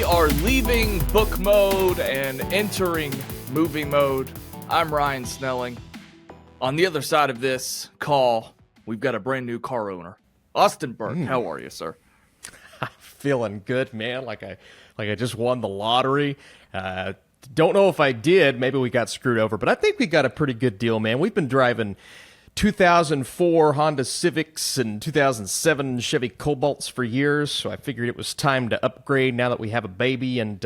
are leaving book mode and entering movie mode. I'm Ryan Snelling. On the other side of this call, we've got a brand new car owner, Austin Burke. How are you, sir? Feeling good, man. Like I just won the lottery. Don't know if I did. Maybe we got screwed over, but I think we got a pretty good deal, man. We've been driving 2004 Honda Civics and 2007 Chevy Cobalts for years, so I figured it was time to upgrade now that we have a baby. And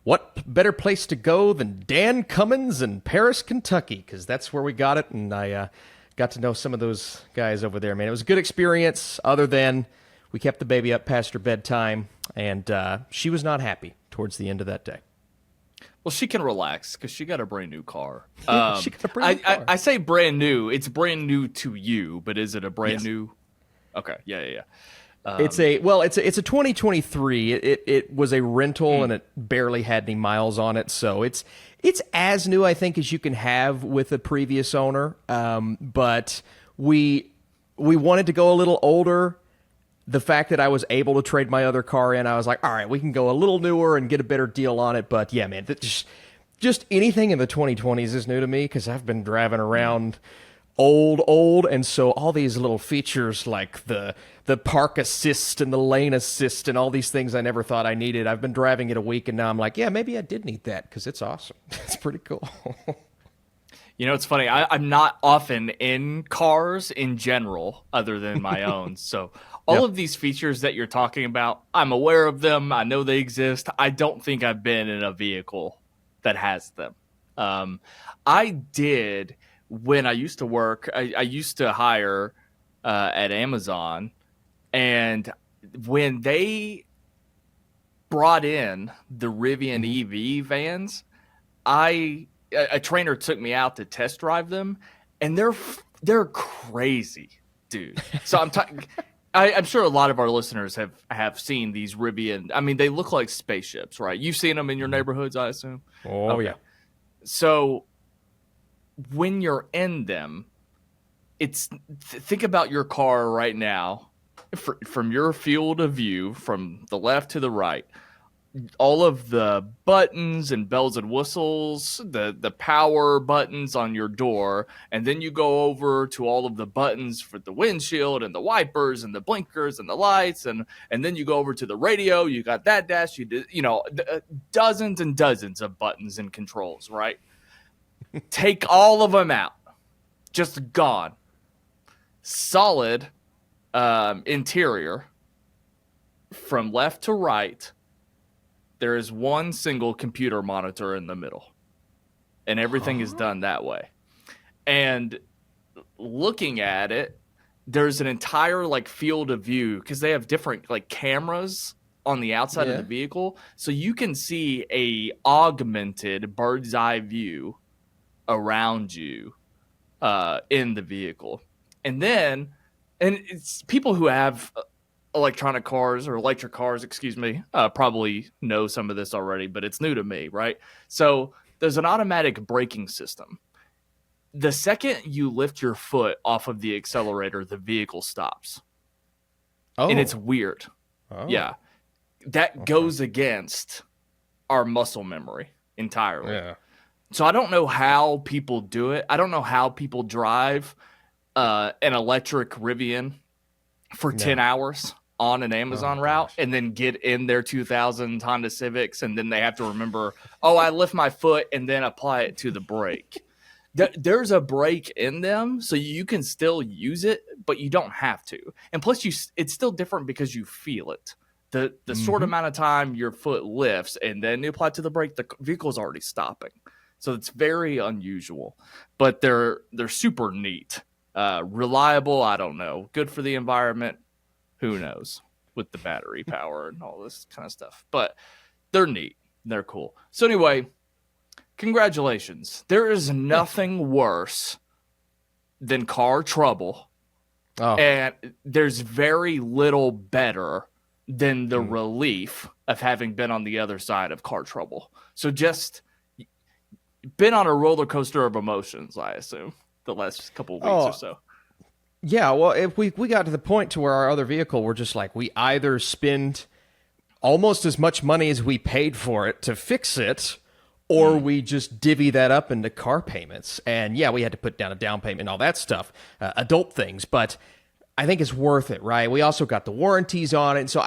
what better place to go than Dan Cummins in Paris, Kentucky, because that's where we got it, and I got to know some of those guys over there, man. It was a good experience, other than we kept the baby up past her bedtime, and she was not happy towards the end of that day. Well, she can relax because she got a brand new car. She got a brand new car. I say brand new. It's brand new to you, but is it a brand new? Okay, yeah. It's a 2023. It was a rental and it barely had any miles on it, so it's as new, I think, as you can have with a previous owner. But we wanted to go a little older. The fact that I was able to trade my other car in, I was like, all right, we can go a little newer and get a better deal on it. But yeah, man, just anything in the 2020s is new to me because I've been driving around old. And so all these little features like the park assist and the lane assist and all these things I never thought I needed. I've been driving it a week and now I'm like, yeah, maybe I did need that because it's awesome. It's pretty cool. You know, it's funny. I'm not often in cars in general other than my own. So all of these features that you're talking about, I'm aware of them. I know they exist. I don't think I've been in a vehicle that has them. I did when I used to work. I used to hire at Amazon. And when they brought in the Rivian EV vans, a trainer took me out to test drive them, and they're crazy, dude. So I'm sure a lot of our listeners have seen these Rivian. I mean, they look like spaceships, right? You've seen them in your neighborhoods, I assume. Oh, okay. Yeah. So when you're in them, think about your car right now, from your field of view, from the left to the right. All of the buttons and bells and whistles, the power buttons on your door, and then you go over to all of the buttons for the windshield and the wipers and the blinkers and the lights, and then you go over to the radio. You got that dash. Dozens and dozens of buttons and controls, right? Take all of them out. Just gone. Solid interior from left to right. There is one single computer monitor in the middle, and everything is done that way. And looking at it, there's an entire field of view because they have different cameras on the outside of the vehicle, so you can see a augmented bird's eye view around you in the vehicle. And it's people who have electric cars, probably know some of this already, but it's new to me, right? So there's an automatic braking system. The second you lift your foot off of the accelerator, the vehicle stops. Oh. And it's weird. Oh. Yeah. That goes against our muscle memory entirely. Yeah. So I don't know how people do it. I don't know how people drive an electric Rivian for 10 hours on an Amazon route and then get in their 2000 Honda Civics, and then they have to remember, I lift my foot and then apply it to the brake. There's a brake in them, so you can still use it, but you don't have to. And plus, it's still different because you feel it. The short amount of time your foot lifts and then you apply it to the brake, the vehicle's already stopping. So it's very unusual, but they're super neat. Reliable, I don't know. Good for the environment. Who knows with the battery power and all this kind of stuff. But they're neat. They're cool. So anyway, congratulations. There is nothing worse than car trouble. Oh. And there's very little better than the relief of having been on the other side of car trouble. So just been on a roller coaster of emotions, I assume, the last couple of weeks or so. Yeah, well, if we got to the point to where our other vehicle, we're just like, we either spend almost as much money as we paid for it to fix it, or we just divvy that up into car payments. And yeah, we had to put down a down payment and all that stuff, adult things, but I think it's worth it, right? We also got the warranties on it. And so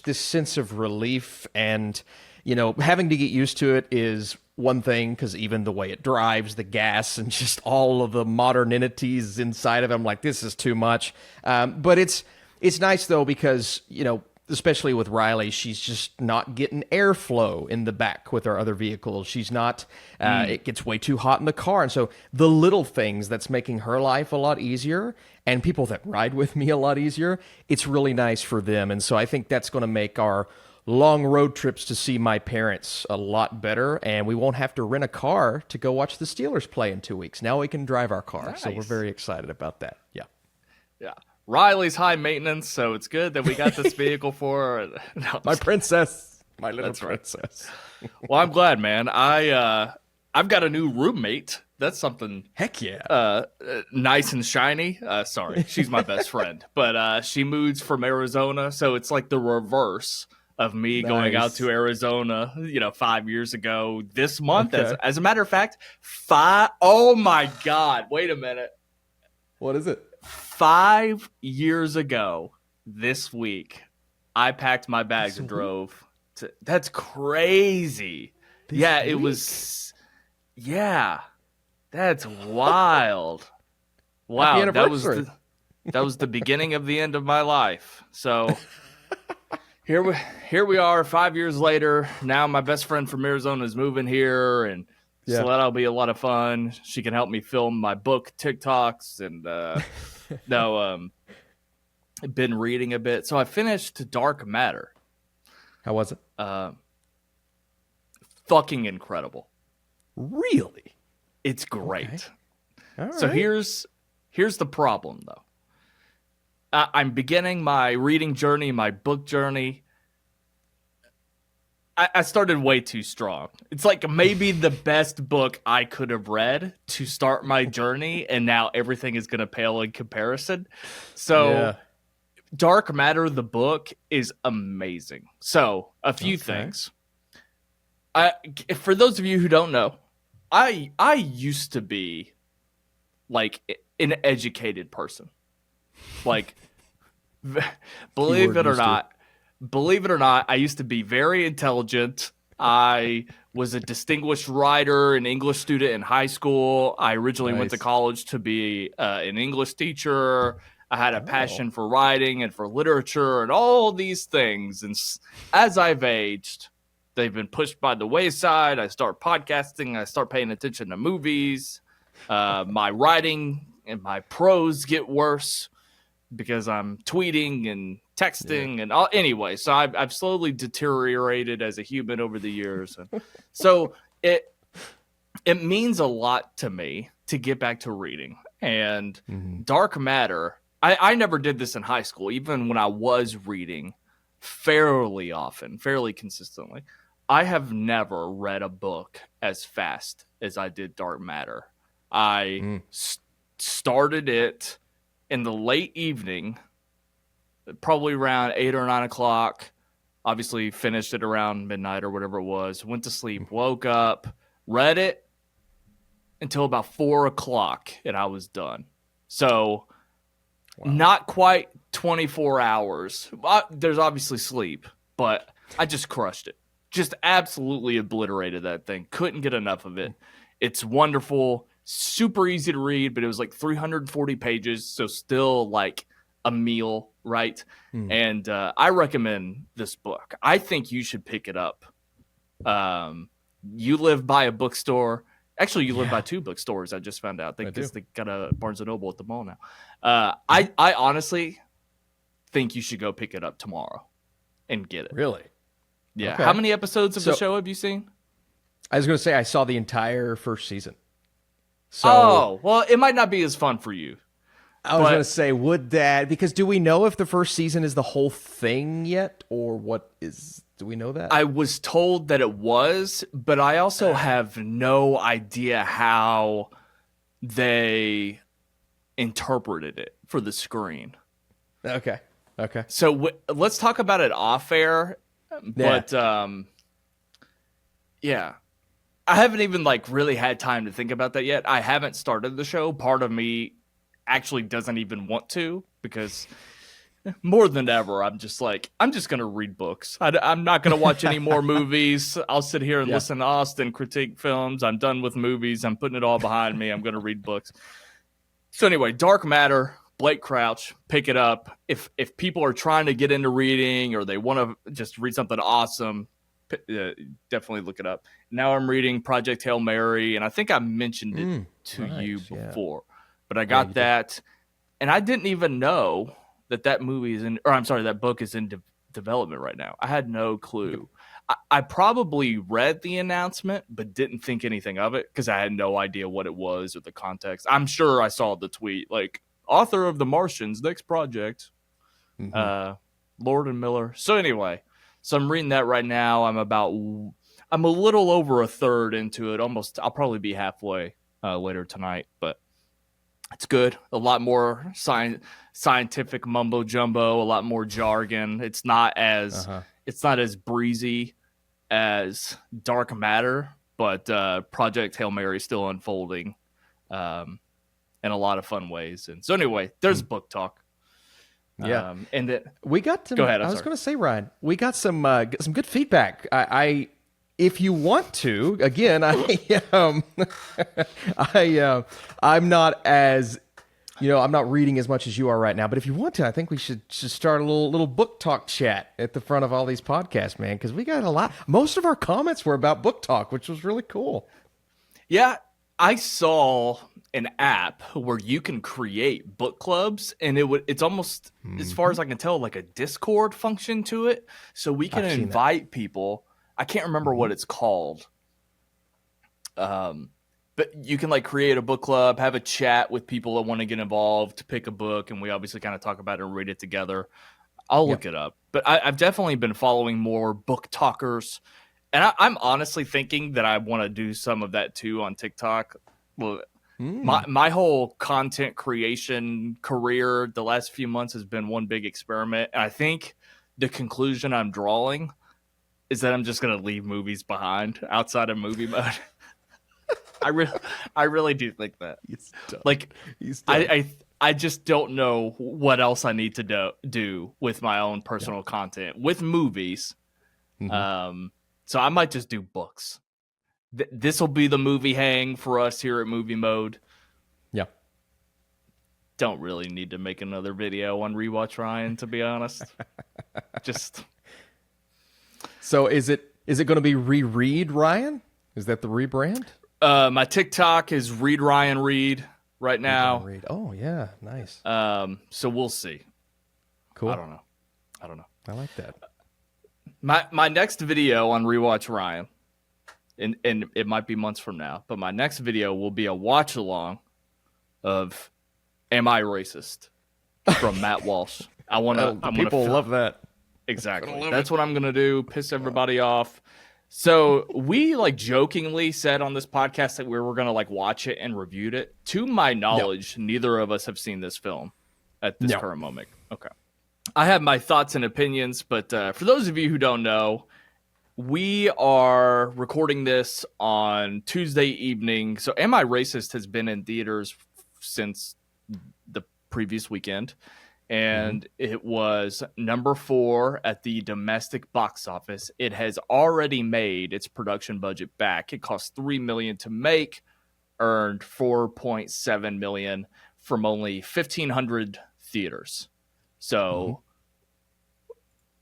this sense of relief and, having to get used to it is one thing, because even the way it drives, the gas, and just all of the modernities inside of it, I'm like, this is too much. But it's nice, though, because, especially with Riley, she's just not getting airflow in the back with our other vehicles. She's not, it gets way too hot in the car. And so the little things that's making her life a lot easier, and people that ride with me a lot easier, it's really nice for them. And so I think that's going to make our long road trips to see my parents a lot better, and we won't have to rent a car to go watch the Steelers play in 2 weeks. Now we can drive our car. Nice. So we're very excited about that. Yeah. Yeah. Riley's high maintenance, so it's good that we got this vehicle for her. No, my princess. My little princess. Right. Well, I'm glad, man. I've got a new roommate. That's something. Heck yeah. Nice and shiny. Sorry, she's my best friend. But she moves from Arizona, so it's like the reverse of me going out to Arizona, 5 years ago this month. Okay. As a matter of fact, oh my God, wait a minute. What is it? 5 years ago this week, I packed my bags and drove to. That's crazy. It was. Yeah, that's wild. Wow, that was the beginning of the end of my life. So here we are 5 years later. Now my best friend from Arizona is moving here, and so that'll be a lot of fun. She can help me film my book TikToks, and been reading a bit. So I finished Dark Matter. How was it? Fucking incredible. Really? It's great. Okay. All right. So here's the problem, though. I'm beginning my reading journey, my book journey. I started way too strong. It's like maybe the best book I could have read to start my journey, and now everything is going to pale in comparison. So Dark Matter, the book, is amazing. So a few things. For those of you who don't know, I used to be like an educated person. Like, believe it or not, I used to be very intelligent. I was a distinguished writer, an English student in high school. I originally went to college to be an English teacher. I had a passion for writing and for literature and all these things. And as I've aged, they've been pushed by the wayside. I start podcasting. I start paying attention to movies. My writing and my prose get worse because I'm tweeting and texting and all. Anyway, so I've slowly deteriorated as a human over the years. And so it means a lot to me to get back to reading. And Dark Matter, I never did this in high school, even when I was reading fairly often, fairly consistently. I have never read a book as fast as I did Dark Matter. I started it in the late evening, probably around 8 or 9 o'clock. Obviously finished it around midnight or whatever it was. Went to sleep, woke up, read it until about 4 o'clock, and I was done. So not quite 24 hours. There's obviously sleep, but I just crushed it. Just absolutely obliterated that thing. Couldn't get enough of it. It's wonderful. Super easy to read, but it was like 340 pages, so still like a meal, right? And I recommend this book. I think you should pick it up. You live by a bookstore. Actually, you live by 2 bookstores, I just found out. I think they got a Barnes & Noble at the mall now. I honestly think you should go pick it up tomorrow and get it. Really? Yeah. Okay. How many episodes of the show have you seen? I was going to say I saw the entire first season. So, well, it might not be as fun for you. I was going to say, would that, because do we know if the first season is the whole thing yet, or do we know that? I was told that it was, but I also have no idea how they interpreted it for the screen. Okay. So let's talk about it off air. But yeah, I haven't even like really had time to think about that yet. I haven't started the show. Part of me actually doesn't even want to, because more than ever, I'm just going to read books. I'm not going to watch any more movies. I'll sit here and listen to Austin critique films. I'm done with movies. I'm putting it all behind me. I'm going to read books. So anyway, Dark Matter, Blake Crouch, pick it up. If people are trying to get into reading or they want to just read something awesome, definitely look it up. Now I'm reading Project Hail Mary, and I think I mentioned it to you before. But I got that, and I didn't even know that movie is that book is in development right now. I had no clue. I probably read the announcement, but didn't think anything of it because I had no idea what it was or the context. I'm sure I saw the tweet, like, author of The Martian's next project, Lord and Miller. So anyway, so I'm reading that right now. I'm a little over a third into it. I'll probably be halfway later tonight, but it's good. A lot more scientific mumbo jumbo, a lot more jargon. It's not as breezy as Dark Matter, but Project Hail Mary is still unfolding in a lot of fun ways. And so anyway, there's book talk. Yeah, and that we got some. Go ahead. I was going to say, Ryan, we got some good feedback. I if you want to, again, I'm not as, I'm not reading as much as you are right now. But if you want to, I think we should start a little book talk chat at the front of all these podcasts, man, because we got a lot. Most of our comments were about book talk, which was really cool. Yeah, I saw an app where you can create book clubs, and it's almost, as far as I can tell, like a Discord function to it. So we can invite people. I can't remember what it's called. But you can like create a book club, have a chat with people that want to get involved, to pick a book, and we obviously kind of talk about it and read it together. I'll look it up. But I've definitely been following more book talkers. And I'm honestly thinking that I want to do some of that too on TikTok. Well, my whole content creation career the last few months has been one big experiment. And I think the conclusion I'm drawing is that I'm just going to leave movies behind outside of movie mode. I really do think that. Like, I just don't know what else I need to do with my own personal content with movies. So I might just do books. This will be the movie hang for us here at Movie Mode. Yeah. Don't really need to make another video on Rewatch Ryan, to be honest. Just. So is it going to be Reread Ryan? Is that the rebrand? My TikTok is Read Ryan Read right now. Read. Oh yeah, nice. So we'll see. Cool. I don't know. I like that. My next video on Rewatch Ryan, and it might be months from now, but my next video will be a watch along of Am I Racist from Matt Walsh. People love that. Exactly. That's what I'm gonna do. Piss everybody off. So we like jokingly said on this podcast that we were going to like watch it and review it. To my knowledge, neither of us have seen this film at this current moment. Okay. I have my thoughts and opinions, but for those of you who don't know, we are recording this on Tuesday evening. So Am I Racist has been in theaters since the previous weekend. And it was number 4 at the domestic box office. It has already made its production budget back. It cost $3 million to make, earned $4.7 million from only 1,500 theaters. So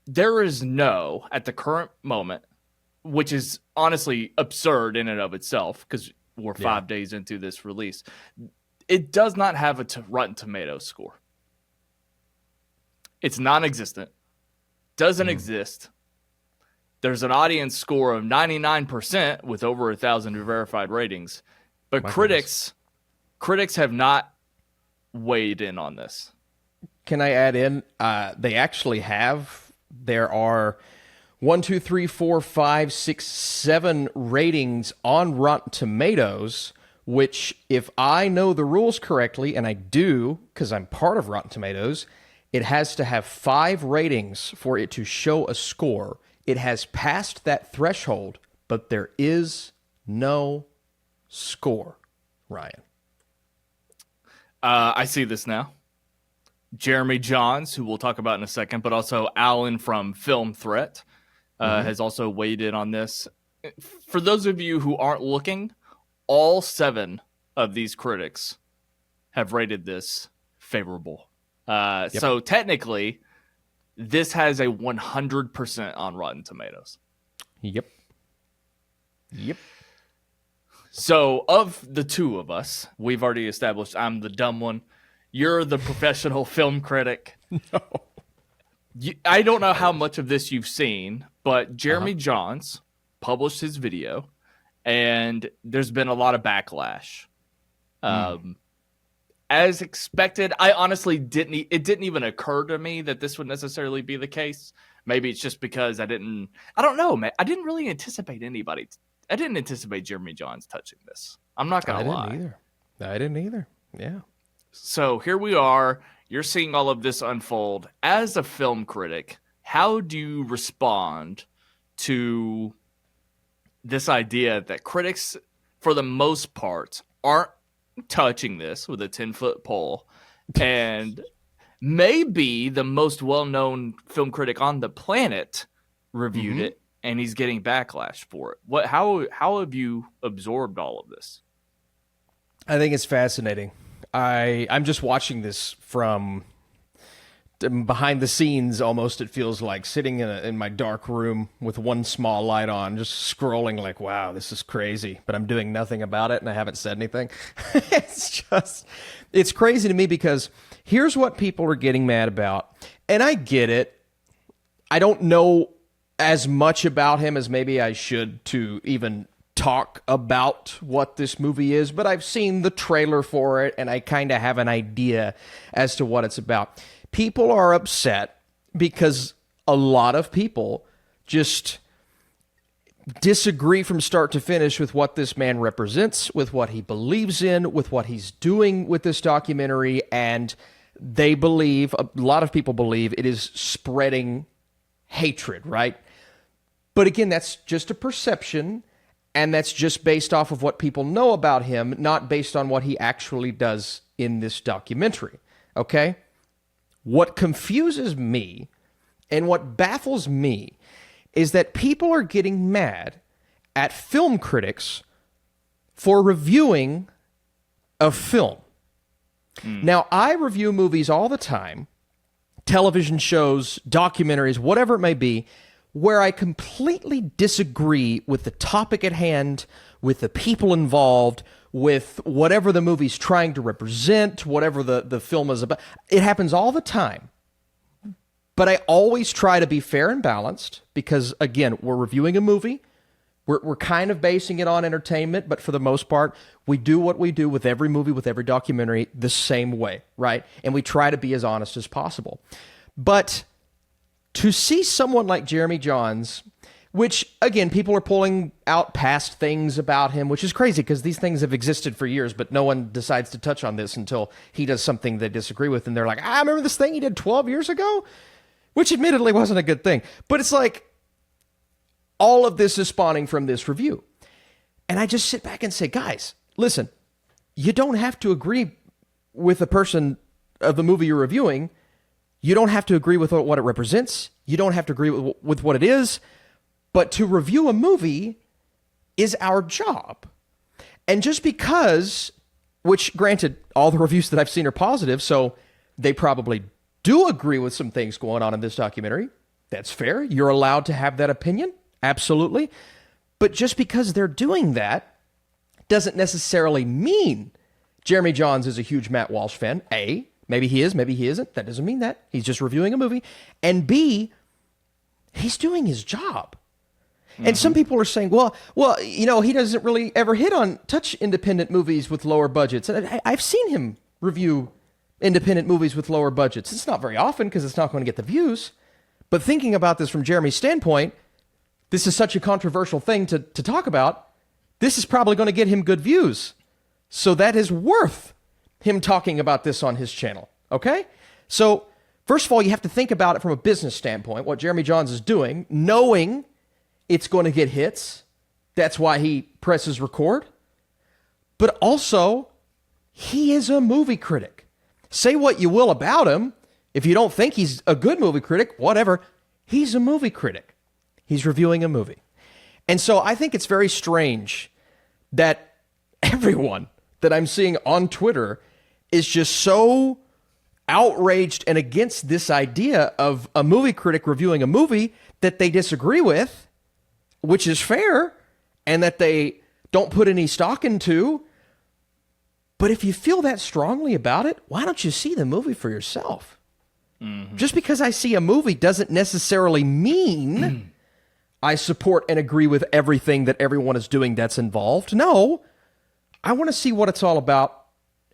there is at the current moment, which is honestly absurd in and of itself, because we're 5 days into this release, it does not have a Rotten Tomatoes score. It's non-existent. Doesn't exist. There's an audience score of 99% with over 1,000 verified ratings. But critics have not weighed in on this. Can I add in? They actually have. There are 1, 2, 3, 4, 5, 6, 7 ratings on Rotten Tomatoes, which, if I know the rules correctly, and I do because I'm part of Rotten Tomatoes, it has to have 5 ratings for it to show a score. It has passed that threshold, but there is no score, Ryan. I see this now. Jeremy Jahns, who we'll talk about in a second, but also Alan from Film Threat has also weighed in on this. For those of you who aren't looking, all 7 of these critics have rated this favorable. So technically, this has a 100% on Rotten Tomatoes. Yep. So of the 2 of us, we've already established I'm the dumb one. You're the professional film critic. No. I don't know how much of this you've seen, but Jeremy Jahns published his video, and there's been a lot of backlash. As expected, I honestly it didn't even occur to me that this would necessarily be the case. Maybe it's just because I don't know, man. I didn't really anticipate anybody. I didn't anticipate Jeremy Jahns touching this. I'm not going to lie. I didn't either. Yeah. So here we are. You're seeing all of this unfold. As a film critic, how do you respond to this idea that critics, for the most part, aren't touching this with a 10-foot pole? And maybe the most well-known film critic on the planet reviewed it, and he's getting backlash for it. How have you absorbed all of this? I think it's fascinating. I'm just watching this from behind the scenes almost, it feels like, sitting in my dark room with one small light on, just scrolling like, wow, this is crazy. But I'm doing nothing about it, and I haven't said anything. It's crazy to me because here's what people are getting mad about. And I get it. I don't know as much about him as maybe I should to even talk about what this movie is, but I've seen the trailer for it, and I kind of have an idea as to what it's about. People are upset because a lot of people just disagree from start to finish with what this man represents, with what he believes in, with what he's doing with this documentary, and they believe, a lot of people believe, it is spreading hatred, right? But again, that's just a perception, and that's just based off of what people know about him, not based on what he actually does in this documentary, okay? What confuses me and what baffles me is that people are getting mad at film critics for reviewing a film. Now, I review movies all the time, television shows, documentaries, whatever it may be, where I completely disagree with the topic at hand, with the people involved, with whatever the movie's trying to represent, whatever the film is about. It happens all the time. But I always try to be fair and balanced because, again, we're reviewing a movie. We're kind of basing it on entertainment, but for the most part, we do what we do with every movie, with every documentary, the same way, right? And we try to be as honest as possible. But to see someone like Jeremy Jahns, which, again, people are pulling out past things about him, which is crazy because these things have existed for years, but no one decides to touch on this until he does something they disagree with, and they're like, I remember this thing he did 12 years ago? Which admittedly wasn't a good thing. But it's like, all of this is spawning from this review. And I just sit back and say, guys, listen, you don't have to agree with the person of the movie you're reviewing. You don't have to agree with what it represents. You don't have to agree with what it is. But to review a movie is our job. And just because, which granted, all the reviews that I've seen are positive, so they probably do agree with some things going on in this documentary. That's fair. You're allowed to have that opinion. Absolutely. But just because they're doing that doesn't necessarily mean Jeremy Jahns is a huge Matt Walsh fan. A, maybe he is, maybe he isn't. That doesn't mean that. He's just reviewing a movie. And B, he's doing his job. And some people are saying, well, you know, he doesn't really ever touch independent movies with lower budgets. And I've seen him review independent movies with lower budgets. It's not very often because it's not going to get the views. But thinking about this from Jeremy's standpoint, this is such a controversial thing to talk about. This is probably going to get him good views. So that is worth him talking about this on his channel. Okay? So first of all, you have to think about it from a business standpoint, what Jeremy Jahns is doing, knowing it's going to get hits. That's why he presses record. But also, he is a movie critic. Say what you will about him. If you don't think he's a good movie critic, whatever, he's a movie critic. He's reviewing a movie. And so I think it's very strange that everyone that I'm seeing on Twitter is just so outraged and against this idea of a movie critic reviewing a movie that they disagree with, which is fair, and that they don't put any stock into. But if you feel that strongly about it, why don't you see the movie for yourself? Mm-hmm. Just because I see a movie doesn't necessarily mean I support and agree with everything that everyone is doing that's involved. No, I want to see what it's all about.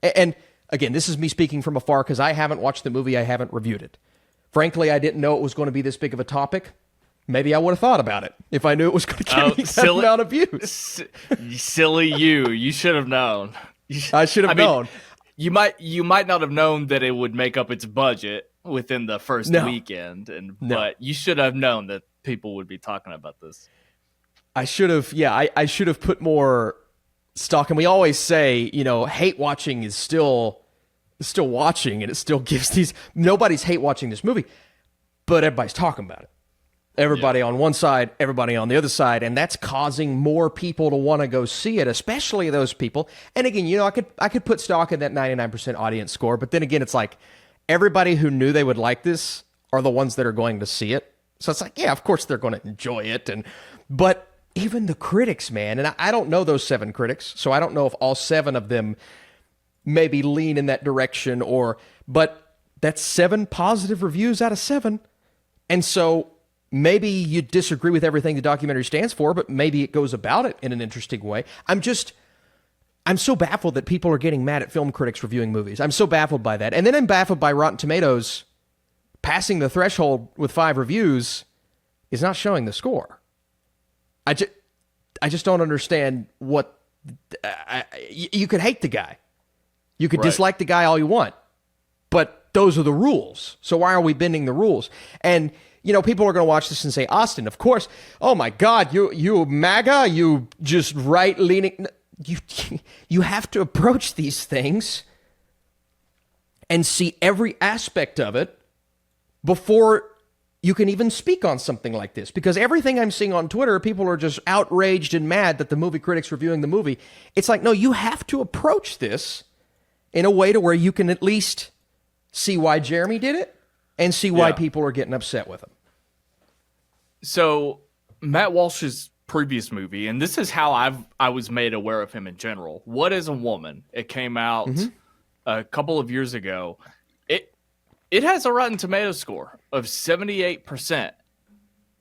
And again, this is me speaking from afar because I haven't watched the movie. I haven't reviewed it. Frankly, I didn't know it was going to be this big of a topic. Maybe I would have thought about it if I knew it was going to get me that amount of views. Silly you. You should have known. I should have known. You might not have known that it would make up its budget within the first weekend, but you should have known that people would be talking about this. I should have, I should have put more stock. And we always say, hate watching is still watching, and it still gives these. Nobody's hate watching this movie, but everybody's talking about it. Everybody on one side, everybody on the other side, and that's causing more people to want to go see it, especially those people. And again, I could put stock in that 99% audience score, but then again, it's like everybody who knew they would like this are the ones that are going to see it. So it's like, yeah, of course they're going to enjoy it. But even the critics, man, and I don't know those 7 critics, so I don't know if all 7 of them maybe lean in that direction, but that's 7 positive reviews out of 7. And so maybe you disagree with everything the documentary stands for, but maybe it goes about it in an interesting way. I'm so baffled that people are getting mad at film critics reviewing movies. I'm so baffled by that. And then I'm baffled by Rotten Tomatoes passing the threshold with 5 reviews is not showing the score. I just don't understand what... you could hate the guy. You could dislike the guy all you want. But those are the rules. So why are we bending the rules? And people are going to watch this and say, Austin, of course. Oh my God, you MAGA, you just right-leaning. You have to approach these things and see every aspect of it before you can even speak on something like this. Because everything I'm seeing on Twitter, people are just outraged and mad that the movie critic's reviewing the movie. It's like, no, you have to approach this in a way to where you can at least see why Jeremy did it and see why people are getting upset with him. So Matt Walsh's previous movie, and this is how I was made aware of him in general. What is a Woman? It came out a couple of years ago. It has a Rotten Tomatoes score of 78%.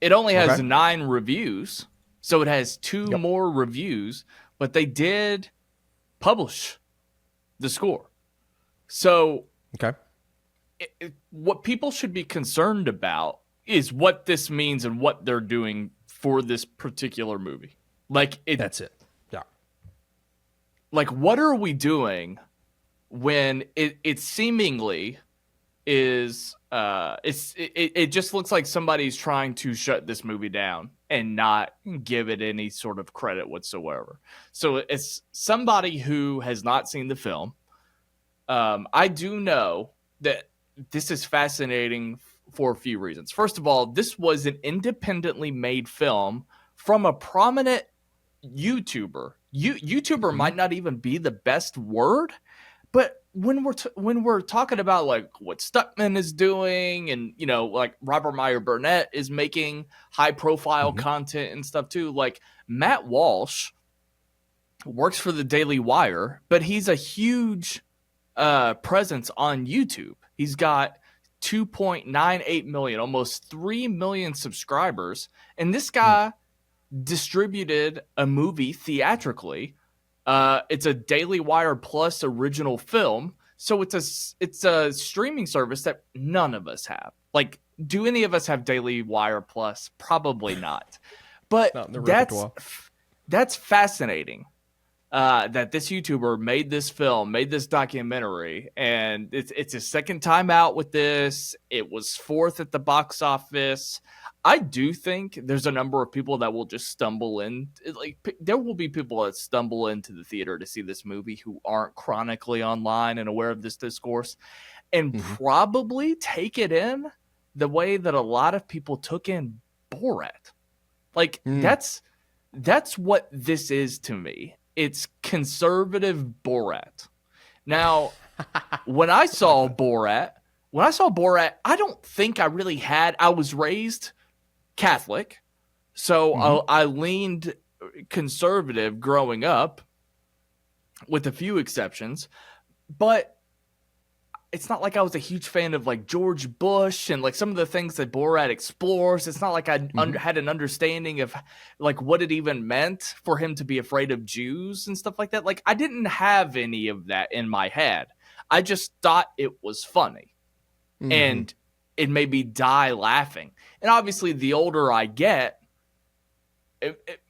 It only has 9 reviews, so it has 2 more reviews, but they did publish the score. So what people should be concerned about is what this means and what they're doing for this particular movie. That's it. Yeah. Like, what are we doing when it seemingly is it just looks like somebody's trying to shut this movie down and not give it any sort of credit whatsoever. So it's somebody who has not seen the film. I do know that this is fascinating for a few reasons. First of all, this was an independently made film from a prominent YouTuber. YouTuber might not even be the best word, but when we're talking about like what Stuckman is doing, and like Robert Meyer Burnett is making high profile content and stuff too. Like Matt Walsh works for the Daily Wire, but he's a huge presence on YouTube. He's got 2.98 million, almost 3 million subscribers. And this guy distributed a movie theatrically. It's a Daily Wire Plus original film. So it's a streaming service that none of us have. Like, do any of us have Daily Wire Plus? Probably not. But that's fascinating that this YouTuber made this film, made this documentary, and it's his second time out with this. It was fourth at the box office. I do think there's a number of people that will just stumble in. There will be people that stumble into the theater to see this movie who aren't chronically online and aware of this discourse, and probably take it in the way that a lot of people took in Borat. Like that's what this is to me. It's conservative Borat. Now, when I saw Borat, I don't think I was raised Catholic, so I leaned conservative growing up, with a few exceptions, but it's not like I was a huge fan of like George Bush and like some of the things that Borat explores. It's not like I had an understanding of like what it even meant for him to be afraid of Jews and stuff like that. Like I didn't have any of that in my head. I just thought it was funny and it made me die laughing. And obviously the older I get,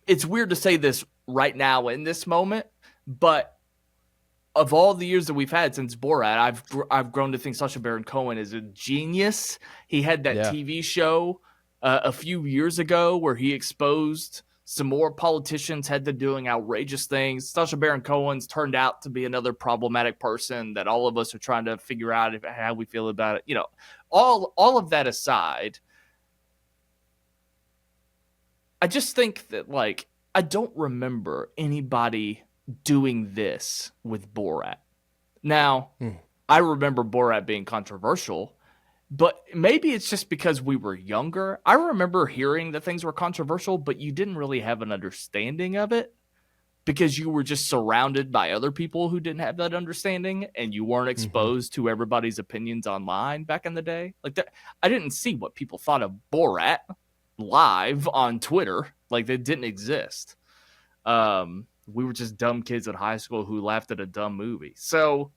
it's weird to say this right now in this moment, but of all the years that we've had since Borat, I've grown to think Sacha Baron Cohen is a genius. He had that TV show a few years ago where he exposed some more politicians had them doing outrageous things. Sacha Baron Cohen's turned out to be another problematic person that all of us are trying to figure out how we feel about it. You know, all of that aside, I just think that like I don't remember anybody doing this with Borat. Now, I remember Borat being controversial, but maybe it's just because we were younger. I remember hearing that things were controversial, but you didn't really have an understanding of it because you were just surrounded by other people who didn't have that understanding and you weren't exposed to everybody's opinions online back in the day. Like that, I didn't see what people thought of Borat live on Twitter. Like they didn't exist. We were just dumb kids in high school who laughed at a dumb movie. So,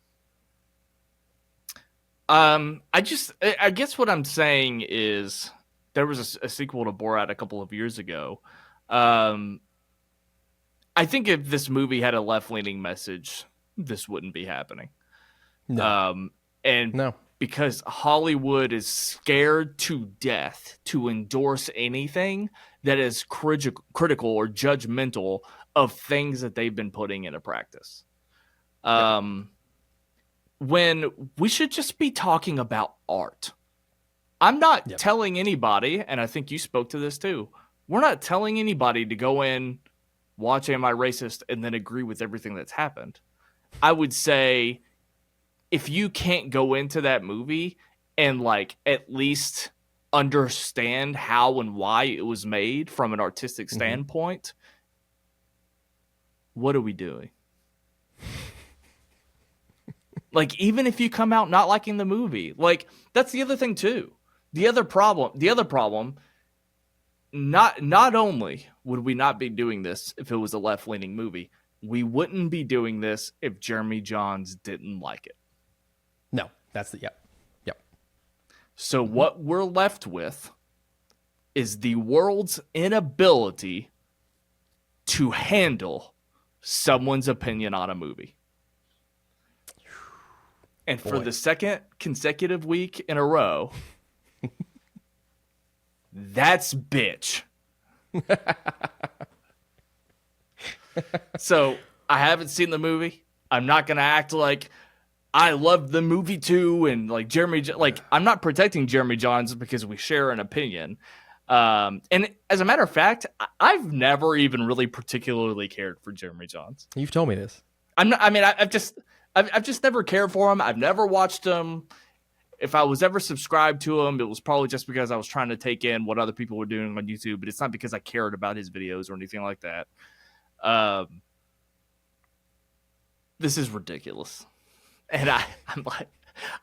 I guess what I'm saying is there was a sequel to Borat a couple of years ago. I think if this movie had a left-leaning message, this wouldn't be happening. No. Because Hollywood is scared to death to endorse anything that is critical or judgmental of things that they've been putting into practice. When we should just be talking about art. I'm not telling anybody, and I think you spoke to this too, we're not telling anybody to go in, watch Am I Racist, and then agree with everything that's happened. I would say if you can't go into that movie and like at least understand how and why it was made from an artistic standpoint, what are we doing? Like, even if you come out not liking the movie, like that's the other thing too. The other problem, not only would we not be doing this if it was a left-leaning movie, we wouldn't be doing this if Jeremy Jahns didn't like it. No, that's the, yep. So what we're left with is the world's inability to handle someone's opinion on a movie. And for the second consecutive week in a row, that's bitch. So I haven't seen the movie. I'm not going to act like I love the movie too. And like I'm not protecting Jeremy Jahns because we share an opinion. And as a matter of fact, I've never even really particularly cared for Jeremy Jahns. You've told me this. I've just never cared for him. I've never watched him. If I was ever subscribed to him, it was probably just because I was trying to take in what other people were doing on YouTube, but it's not because I cared about his videos or anything like that. This is ridiculous. And I'm like,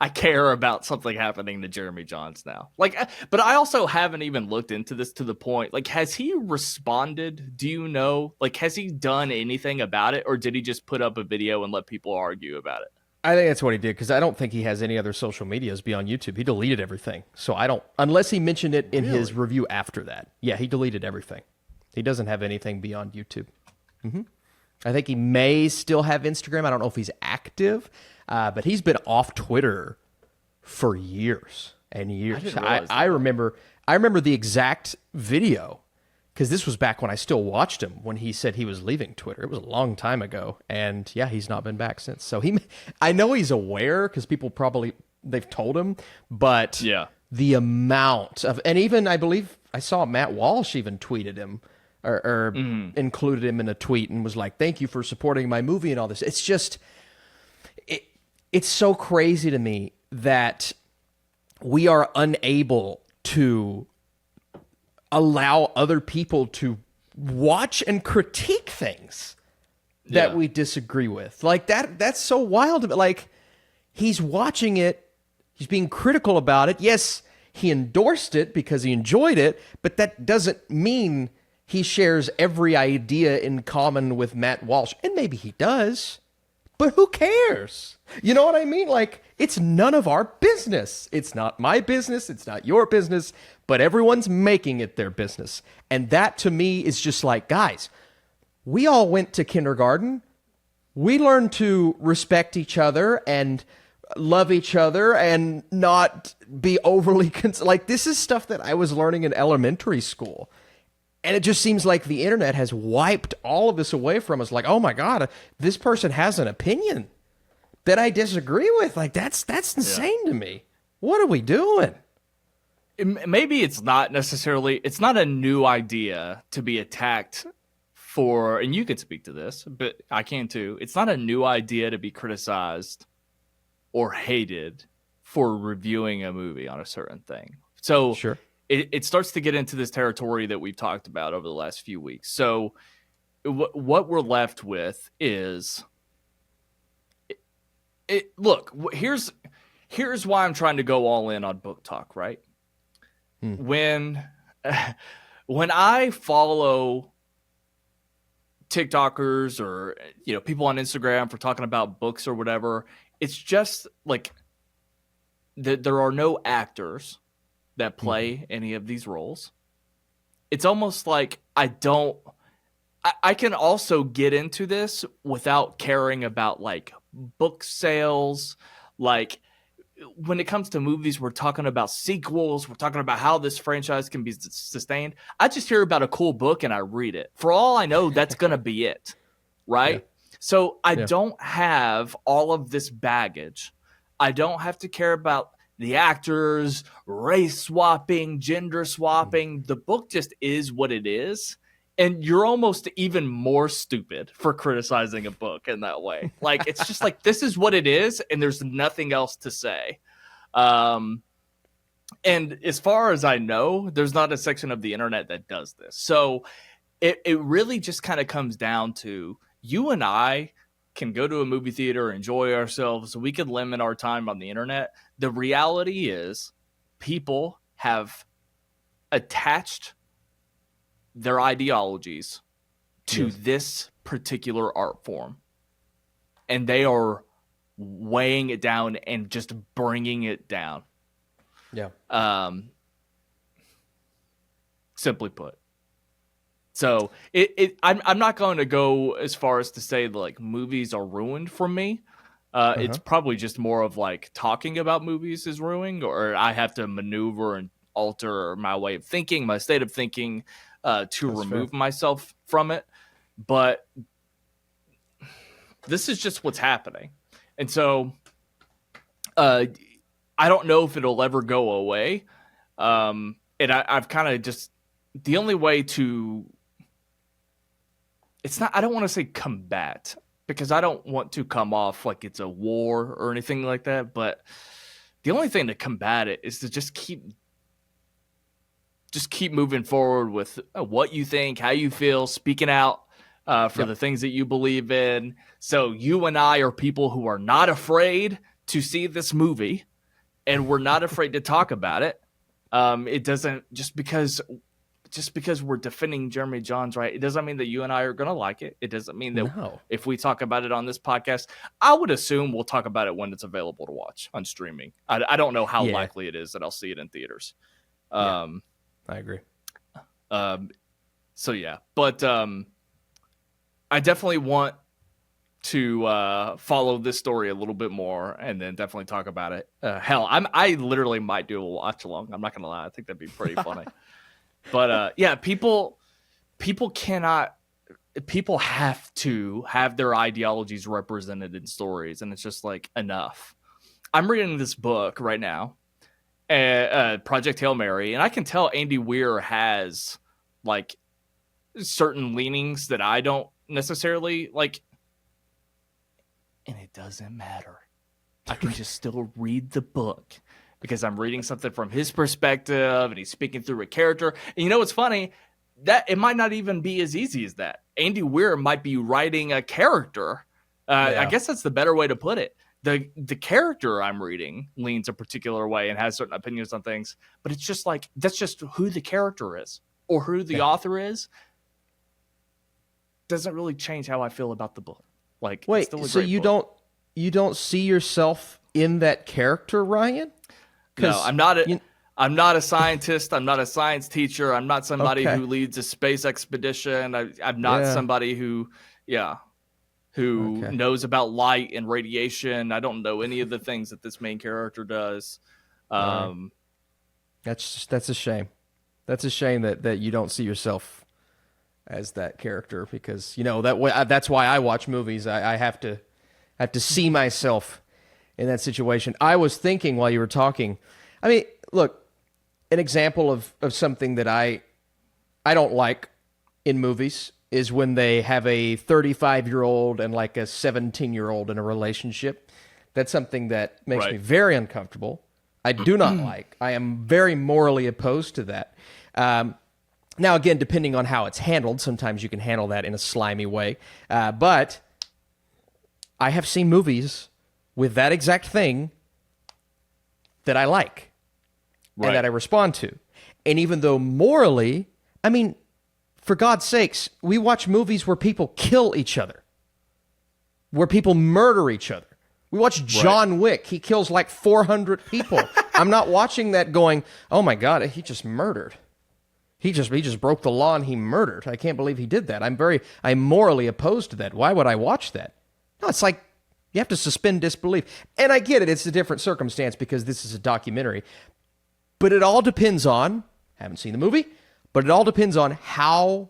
I care about something happening to Jeremy Jahns now. Like, but I also haven't even looked into this to the point. Like, has he responded? Do you know? Like, has he done anything about it, or did he just put up a video and let people argue about it? I think that's what he did because I don't think he has any other social medias beyond YouTube. He deleted everything. So I don't, unless he mentioned it in his review after that. Yeah, he deleted everything. He doesn't have anything beyond YouTube. I think he may still have Instagram. I don't know if he's active, but he's been off Twitter for years and years. I remember the exact video because this was back when I still watched him when he said he was leaving Twitter. It was a long time ago, and yeah, he's not been back since. So I know he's aware because people they've told him, but yeah, the amount of, and even I believe I saw Matt Walsh even tweeted him or included him in a tweet and was like, "Thank you for supporting my movie and all this." It's just, it's so crazy to me that we are unable to allow other people to watch and critique things that we disagree with. Like that's so wild. Like, he's watching it, he's being critical about it. Yes, he endorsed it because he enjoyed it, but that doesn't mean he shares every idea in common with Matt Walsh. And maybe he does, but who cares? You know what I mean? Like, it's none of our business. It's not my business. It's not your business, but everyone's making it their business. And that to me is just like, guys, we all went to kindergarten. We learned to respect each other and love each other and not be overly like, this is stuff that I was learning in elementary school. And it just seems like the internet has wiped all of this away from us. Like, oh my God, this person has an opinion that I disagree with. Like, that's insane to me. What are we doing? Maybe it's not necessarily, it's not a new idea to be attacked for, and you could speak to this, but I can too. It's not a new idea to be criticized or hated for reviewing a movie on a certain thing. So sure. It starts to get into this territory that we've talked about over the last few weeks. So what we're left with is, look, here's why I'm trying to go all in on book talk, right? When I follow TikTokers or people on Instagram for talking about books or whatever, it's just like there are no actors that play any of these roles. It's almost like I can also get into this without caring about like book sales. Like, when it comes to movies, we're talking about sequels. We're talking about how this franchise can be sustained. I just hear about a cool book and I read it. For all I know, that's going to be it. Right? Yeah. So I don't have all of this baggage. I don't have to care about the actors, race swapping, gender swapping. The book just is what it is. And you're almost even more stupid for criticizing a book in that way. Like, it's just like, this is what it is, and there's nothing else to say. And as far as I know, there's not a section of the internet that does this. So it really just kind of comes down to, you and I can go to a movie theater, enjoy ourselves. We could limit our time on the internet. The reality is, people have attached their ideologies to this particular art form, and they are weighing it down and just bringing it down. Yeah. Simply put. So I'm not going to go as far as to say like movies are ruined for me. It's probably just more of like talking about movies is ruining, or I have to maneuver and alter my way of thinking, my state of thinking, to remove myself from it. But this is just what's happening. And so I don't know if it'll ever go away. And I've kind of just, the only way to, I don't want to say combat, because I don't want to come off like it's a war or anything like that. But the only thing to combat it is to just keep moving forward with what you think, how you feel, speaking out for the things that you believe in. So you and I are people who are not afraid to see this movie, and we're not afraid to talk about it. It doesn't, just because we're defending Jeremy Jahns, right? It doesn't mean that you and I are going to like it. It doesn't mean that if we talk about it on this podcast, I would assume we'll talk about it when it's available to watch on streaming. I don't know how likely it is that I'll see it in theaters. I agree. So yeah, but I definitely want to follow this story a little bit more and then definitely talk about it. Hell, I literally might do a watch along. I'm not gonna lie. I think that'd be pretty funny. But yeah, people have to have their ideologies represented in stories, and it's just like enough. I'm reading this book right now, Project Hail Mary, and I can tell Andy Weir has like certain leanings that I don't necessarily like, and it doesn't matter. I can just still read the book because I'm reading something from his perspective and he's speaking through a character. And you know what's funny? That it might not even be as easy as that. Andy Weir might be writing a character. I guess that's the better way to put it. The character I'm reading leans a particular way and has certain opinions on things, but it's just like that's just who the character is or who the author is. Doesn't really change how I feel about the book. Like, wait, so you don't see yourself in that character, Ryan? No, I'm not a scientist. I'm not a science teacher. I'm not somebody who leads a space expedition. I'm not somebody who knows about light and radiation. I don't know any of the things that this main character does. That's a shame. That's a shame that you don't see yourself as that character, because that's why I watch movies. I have to see myself in that situation. I was thinking while you were talking, I mean, look, an example of something that I don't like in movies is when they have a 35-year-old and like a 17-year-old in a relationship. That's something that makes me very uncomfortable. I do not like. I am very morally opposed to that. Now, again, depending on how it's handled, sometimes you can handle that in a slimy way. But I have seen movies with that exact thing that I like and that I respond to. And even though morally, I mean, for God's sakes, we watch movies where people kill each other, where people murder each other. We watch John Wick. He kills like 400 people. I'm not watching that going, oh my God, he just murdered. He just broke the law and he murdered. I can't believe he did that. I'm morally opposed to that. Why would I watch that? No, it's like you have to suspend disbelief. And I get it. It's a different circumstance because this is a documentary. But it all depends on, haven't seen the movie, but it all depends on how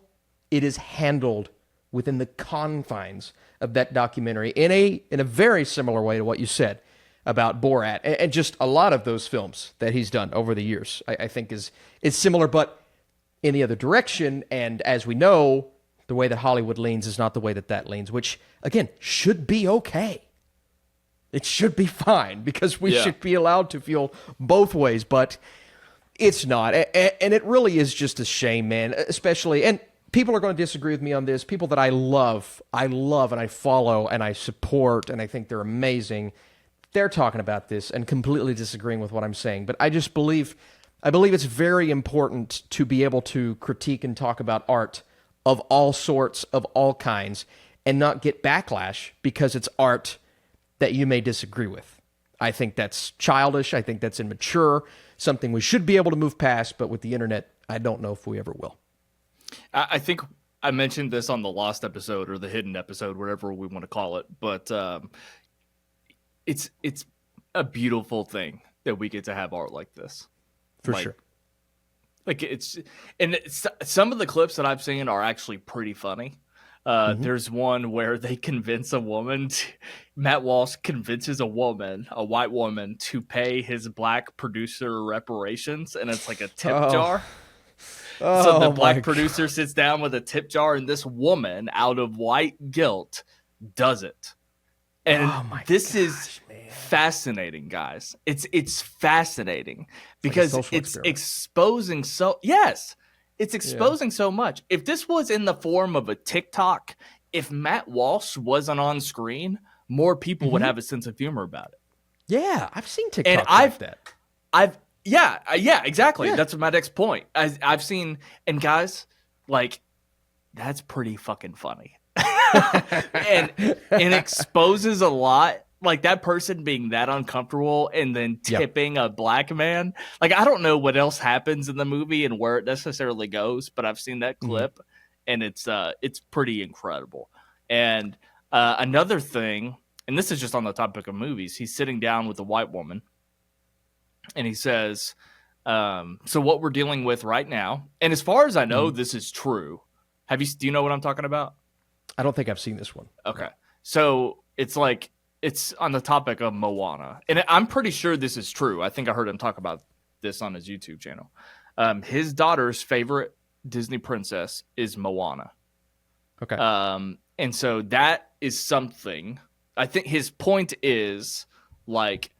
it is handled within the confines of that documentary in a very similar way to what you said about Borat and just a lot of those films that he's done over the years. I think is similar, but in the other direction. And as we know, the way that Hollywood leans is not the way that leans, which, again, should be okay. It should be fine because we should be allowed to feel both ways, but it's not. And it really is just a shame, man, especially, and people are going to disagree with me on this, people that I love and I follow and I support and I think they're amazing. They're talking about this and completely disagreeing with what I'm saying. But I believe it's very important to be able to critique and talk about art of all sorts, of all kinds, and not get backlash because it's art that you may disagree with. I think that's childish. I think that's immature, something we should be able to move past, but with the internet, I don't know if we ever will. I think I mentioned this on the Lost episode or the Hidden episode, whatever we want to call it, but it's a beautiful thing that we get to have art like this. For sure. Like some of the clips that I've seen are actually pretty funny. There's one where they convince a woman, Matt Walsh convinces a white woman, to pay his black producer reparations, and it's like a tip jar. So the black producer sits down with a tip jar, and this woman, out of white guilt, does it. And this is fascinating, guys. It's fascinating because it's exposing it's exposing so much. If this was in the form of a TikTok, if Matt Walsh wasn't on screen, more people would have a sense of humor about it. Yeah, I've seen TikTok like that. Yeah, exactly. Yeah. That's my next point. I've seen, and guys, like, that's pretty fucking funny. and exposes a lot, like that person being that uncomfortable and then tipping a black man. Like, I don't know what else happens in the movie and where it necessarily goes, but I've seen that clip and it's pretty incredible. And another thing, and this is just on the topic of movies, he's sitting down with a white woman, and he says, so what we're dealing with right now, and as far as I know, this is true. Do you know what I'm talking about? I don't think I've seen this one. Okay. So it's on the topic of Moana. And I'm pretty sure this is true. I think I heard him talk about this on his YouTube channel. His daughter's favorite Disney princess is Moana. Okay. And so that is something. I think his point is like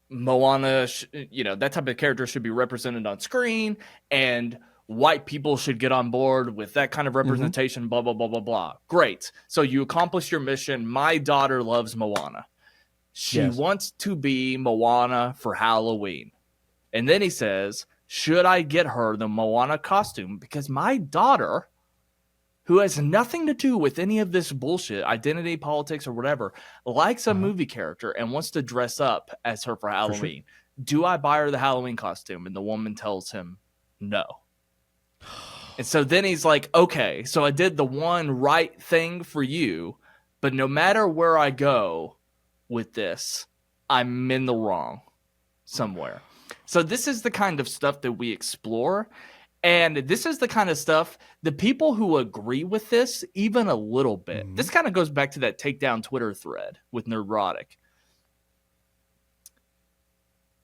Moana, that type of character should be represented on screen, and white people should get on board with that kind of representation, blah, blah, blah, blah, blah. Great. So you accomplish your mission. My daughter loves Moana. She wants to be Moana for Halloween. And then he says, should I get her the Moana costume? Because my daughter, who has nothing to do with any of this bullshit, identity politics or whatever, likes a movie character and wants to dress up as her for Halloween. Sure. Do I buy her the Halloween costume? And the woman tells him no. And so then he's like, okay, so I did the one right thing for you, but no matter where I go with this, I'm in the wrong somewhere. So this is the kind of stuff that we explore. And this is the kind of stuff, the people who agree with this, even a little bit, this kind of goes back to that takedown Twitter thread with Nerdrotic.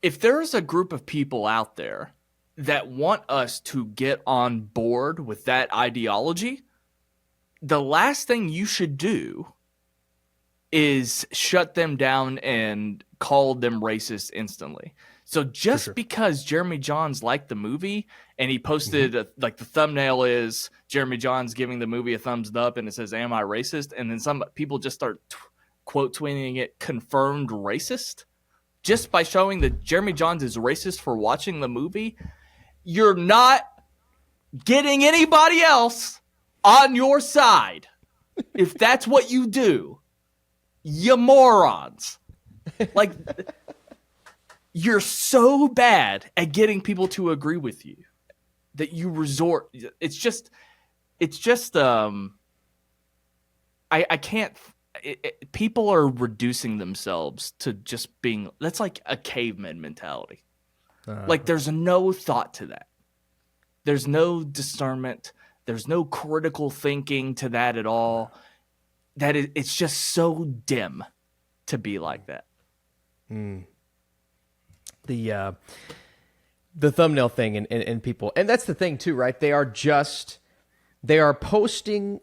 If there's a group of people out there that want us to get on board with that ideology, the last thing you should do is shut them down and call them racist instantly. So just because Jeremy Jahns liked the movie and he posted the thumbnail is Jeremy Jahns giving the movie a thumbs up and it says, am I racist? And then some people just start quote tweeting it confirmed racist just by showing that Jeremy Jahns is racist for watching the movie. You're not getting anybody else on your side. If that's what you do, you morons. Like, you're so bad at getting people to agree with you that you resort. It's just, I can't, people are reducing themselves to just being, that's like a caveman mentality. Like, there's no thought to that. There's no discernment. There's no critical thinking to that at all. It's just so dim to be like that. The thumbnail thing and people, and that's the thing too, right? They are posting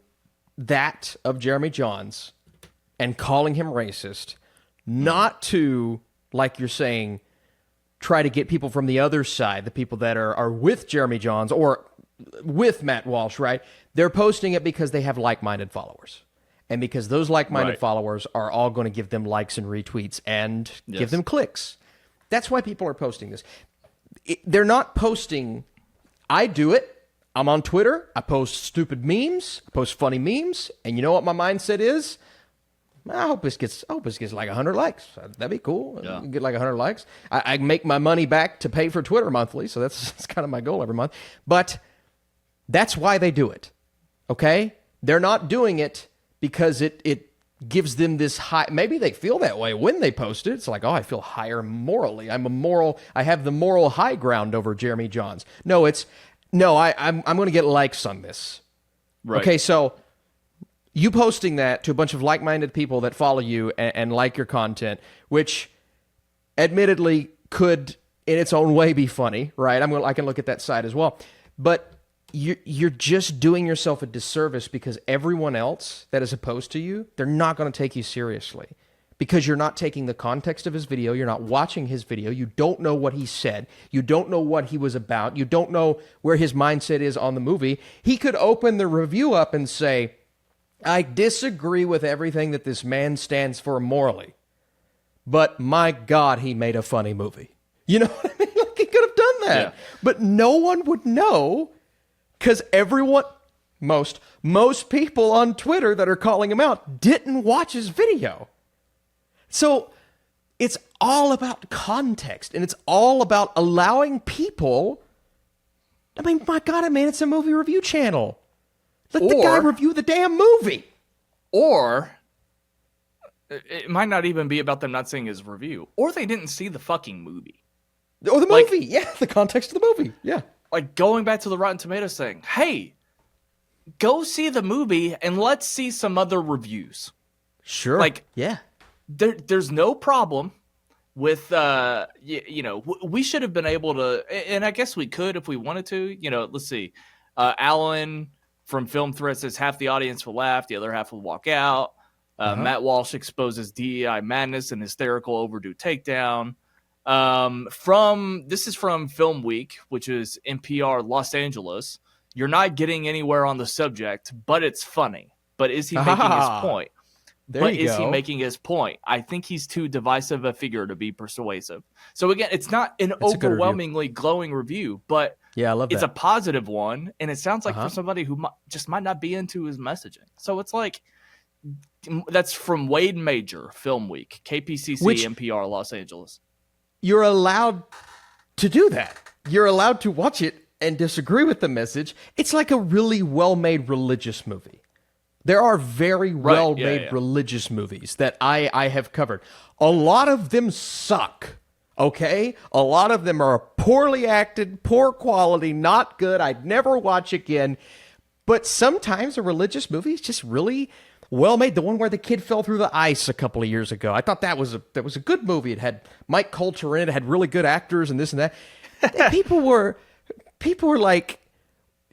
that of Jeremy Jahns and calling him racist, not to, like you're saying, try to get people from the other side, the people that are with Jeremy Jahns or with Matt Walsh, right? They're posting it because they have like-minded followers. And because those like-minded followers are all going to give them likes and retweets and give them clicks. That's why people are posting this. They're not posting, I do it. I'm on Twitter. I post stupid memes. I post funny memes. And you know what my mindset is? I hope this gets like 100 likes. That'd be cool. Yeah. Get like 100 likes. I make my money back to pay for Twitter monthly, so that's kind of my goal every month. But that's why they do it, okay? They're not doing it because it gives them this high. Maybe they feel that way when they post it. It's like, oh, I feel higher morally. I have the moral high ground over Jeremy Jahns. I'm going to get likes on this. Right. Okay, so you posting that to a bunch of like-minded people that follow you and like your content, which admittedly could in its own way be funny, right? I can look at that side as well. But you're just doing yourself a disservice because everyone else that is opposed to you, they're not going to take you seriously because you're not taking the context of his video. You're not watching his video. You don't know what he said. You don't know what he was about. You don't know where his mindset is on the movie. He could open the review up and say, I disagree with everything that this man stands for morally, but my God, he made a funny movie. You know what I mean? Like, he could have done that, yeah. But no one would know because most people on Twitter that are calling him out didn't watch his video. So it's all about context, and it's all about allowing people. I mean, my God, it's a movie review channel. Let the guy review the damn movie. Or it might not even be about them not seeing his review. Or they didn't see the fucking movie. Or the movie. Yeah, the context of the movie. Yeah. Like going back to the Rotten Tomatoes thing. Hey, go see the movie and let's see some other reviews. Sure. Like, yeah. There's no problem with, we should have been able to, and I guess we could if we wanted to, let's see. Alan from Film Threat says half the audience will laugh, the other half will walk out. Matt Walsh exposes DEI madness and hysterical overdue takedown. This is from Film Week, which is NPR Los Angeles. You're not getting anywhere on the subject, but it's funny. But is he making his point? He making his point? I think he's too divisive a figure to be persuasive. So again, it's not an overwhelmingly glowing review, but yeah, I love it's that. a positive one, and it sounds like for somebody who just might not be into his messaging. So it's like, that's from Wade Major, Film Week, KPCC, NPR, Los Angeles. You're allowed to do that. You're allowed to watch it and disagree with the message. It's like a really well-made religious movie. There are very well-made religious movies that I have covered. A lot of them suck, okay? A lot of them are poorly acted, poor quality, not good. I'd never watch again. But sometimes a religious movie is just really well-made. The one where the kid fell through the ice a couple of years ago. I thought that was a good movie. It had Mike Coulter in it. It had really good actors and this and that. And people were like,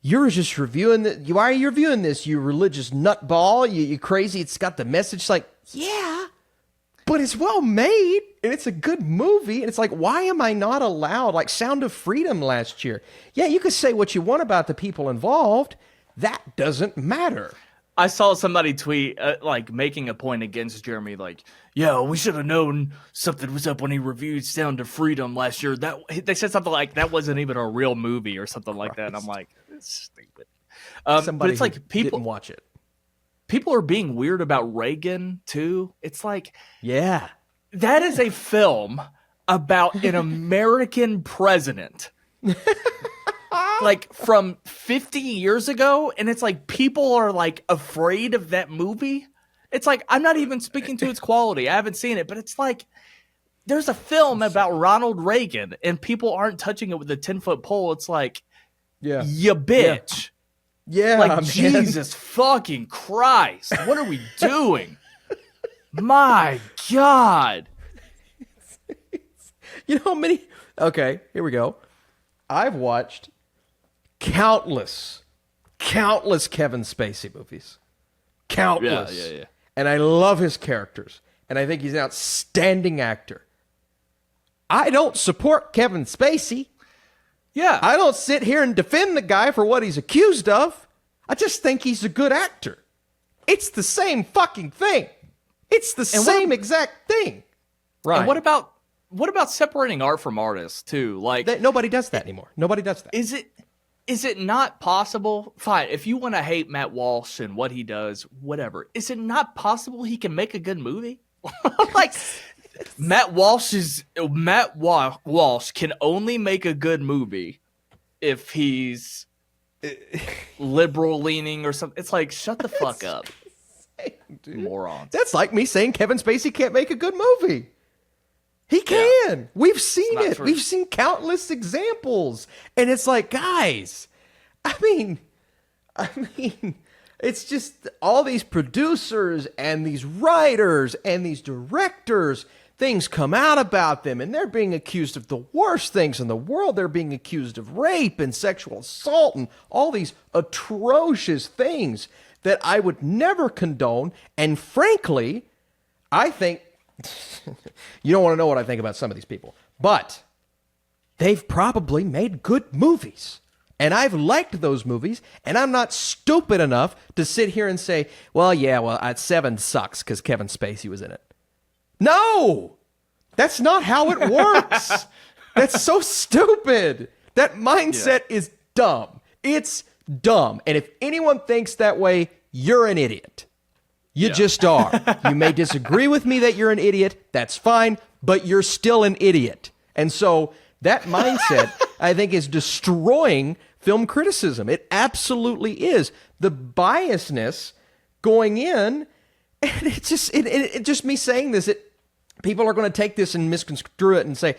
you're just reviewing why are you reviewing this, you religious nutball? You crazy? It's got the message. It's like, yeah, but it's well made and it's a good movie. And it's like, why am I not allowed? Like Sound of Freedom last year. Yeah, you could say what you want about the people involved. That doesn't matter. I saw somebody tweet, making a point against Jeremy, like, yeah, we should have known something was up when he reviewed Sound of Freedom last year. They said something like, that wasn't even a real movie or something like that. And I'm like, it's stupid. But it's like people didn't watch it. People are being weird about Reagan, too. It's like, yeah, that is a film about an American president. Like from 50 years ago, and it's like people are like afraid of that movie. It's like, I'm not even speaking to its quality. I haven't seen it, but it's like there's a film about Ronald Reagan and people aren't touching it with a 10-foot pole. It's like, yeah, you bitch. Yeah, like man. Jesus fucking Christ. What are we doing? My God. You know how many? Okay, here we go. I've watched countless Kevin Spacey movies. Countless. Yeah. And I love his characters. And I think he's an outstanding actor. I don't support Kevin Spacey. Yeah. I don't sit here and defend the guy for what he's accused of. I just think he's a good actor. It's the same fucking thing. It's the same exact thing. Right. And what about separating art from artists too? Like nobody does that anymore. Nobody does that. Is it not possible? Fine, if you want to hate Matt Walsh and what he does, whatever. Is it not possible he can make a good movie? Like Matt Walsh can only make a good movie if he's liberal leaning or something. It's like, shut the fuck up, dude. Morons. That's like me saying Kevin Spacey can't make a good movie. He can. Yeah. We've seen it. True. We've seen countless examples. And it's like, guys, I mean, it's just all these producers and these writers and these directors, things come out about them and they're being accused of the worst things in the world. They're being accused of rape and sexual assault and all these atrocious things that I would never condone. And frankly, I think you don't want to know what I think about some of these people, but they've probably made good movies. And I've liked those movies, and I'm not stupid enough to sit here and say, well, 7 sucks because Kevin Spacey was in it. No! That's not how it works. That's so stupid. That mindset is dumb. It's dumb. And if anyone thinks that way, you're an idiot. You just are. You may disagree with me that you're an idiot. That's fine, but you're still an idiot. And so that mindset, I think, is destroying film criticism. It absolutely is. The biasness going in, and it's just me saying this. People are going to take this and misconstrue it and say,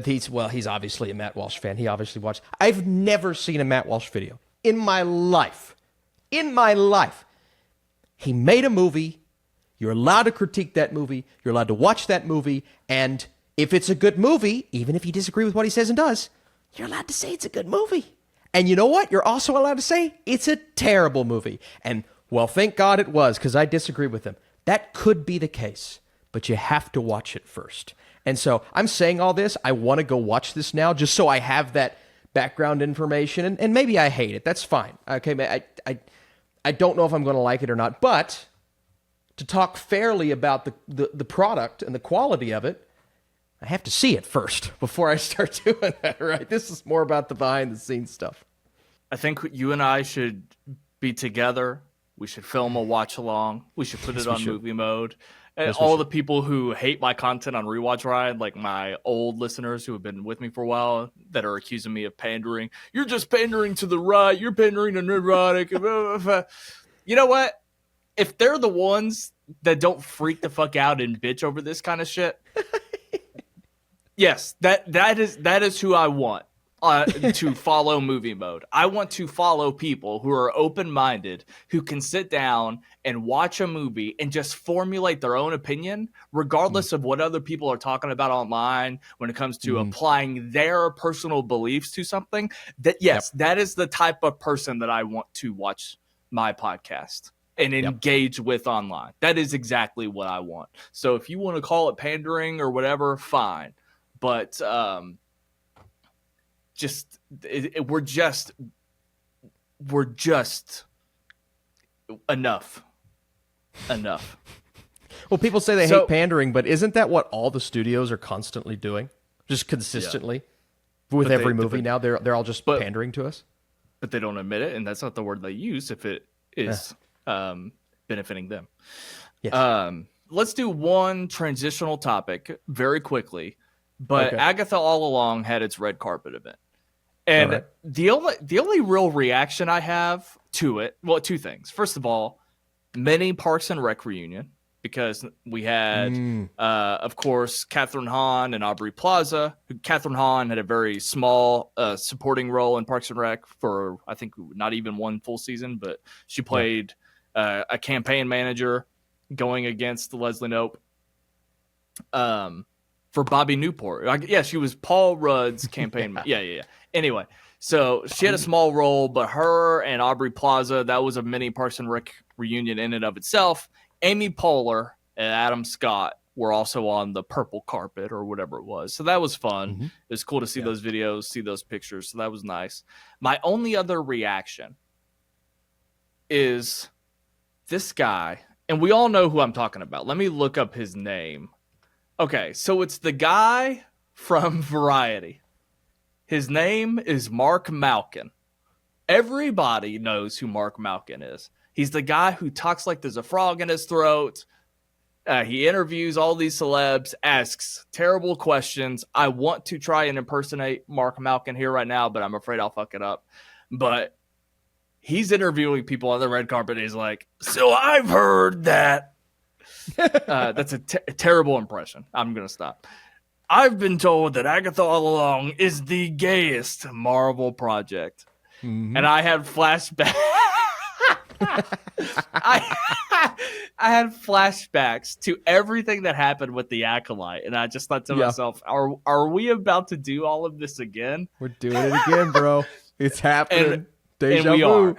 he's obviously a Matt Walsh fan. He obviously watched. I've never seen a Matt Walsh video in my life. In my life. He made a movie. You're allowed to critique that movie. You're allowed to watch that movie. And if it's a good movie, even if you disagree with what he says and does, you're allowed to say it's a good movie. And you know what? You're also allowed to say it's a terrible movie. And, well, thank God it was, because I disagree with him. That could be the case, but you have to watch it first. And so I'm saying all this. I want to go watch this now just so I have that background information. And maybe I hate it. That's fine. Okay, I don't know if I'm going to like it or not. But to talk fairly about the product and the quality of it, I have to see it first before I start doing that, right? This is more about the behind-the-scenes stuff. I think you and I should be together. We should film a watch-along. We should put it on movie mode. And all the people who hate my content on Rewatch Ride, like my old listeners who have been with me for a while, that are accusing me of pandering. You're just pandering to the right. You're pandering to neurotic. You know what? If they're the ones that don't freak the fuck out and bitch over this kind of shit, yes, that is who I want to follow movie mode. I want to follow people who are open-minded, who can sit down and watch a movie and just formulate their own opinion, regardless of what other people are talking about online when it comes to applying their personal beliefs to something. That is the type of person that I want to watch my podcast and engage with online. That is exactly what I want. So if you want to call it pandering or whatever, fine. But we're just enough. Well, people say they hate pandering, but isn't that what all the studios are constantly doing? Just consistently with every movie now, they're all just pandering to us. But they don't admit it, and that's not the word they use if it is benefiting them. Yes. Let's do one transitional topic very quickly. But Agatha All Along had its red carpet event. And the only real reaction I have to it, well, two things. First of all, mini Parks and Rec reunion, because we had, of course, Catherine Hahn and Aubrey Plaza. Catherine Hahn had a very small supporting role in Parks and Rec for, I think, not even one full season, but she played a campaign manager going against Leslie Knope. For Bobby Newport. She was Paul Rudd's campaign. Yeah. Anyway, so she had a small role, but her and Aubrey Plaza, that was a mini Parks and Rec reunion in and of itself. Amy Poehler and Adam Scott were also on the purple carpet or whatever it was. So that was fun. It was cool to see those videos, see those pictures. So that was nice. My only other reaction is this guy, and we all know who I'm talking about. Let me look up his name. Okay, so it's the guy from Variety. His name is Mark Malkin. Everybody knows who Mark Malkin is. He's the guy who talks like there's a frog in his throat. He interviews all these celebs, asks terrible questions. I want to try and impersonate Mark Malkin here right now, but I'm afraid I'll fuck it up. But he's interviewing people on the red carpet. And he's like, so I've heard that. That's a terrible impression. I'm going to stop. I've been told that Agatha All Along is the gayest Marvel project. And I had flashbacks. I had flashbacks to everything that happened with the Acolyte. And I just thought to myself, are we about to do all of this again? We're doing it again, bro. It's happening. And we are.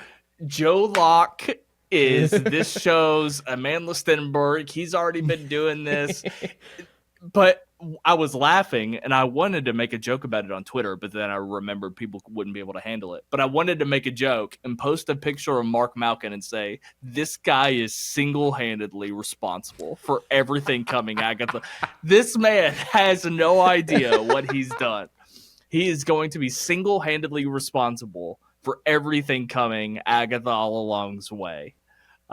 Joe Locke is this show's Amanda Stenberg. He's already been doing this. But I was laughing, and I wanted to make a joke about it on Twitter, but then I remembered people wouldn't be able to handle it. But I wanted to make a joke and post a picture of Mark Malkin and say, this guy is single-handedly responsible for everything coming Agatha. This man has no idea what he's done. He is going to be single-handedly responsible for everything coming Agatha All Along's way.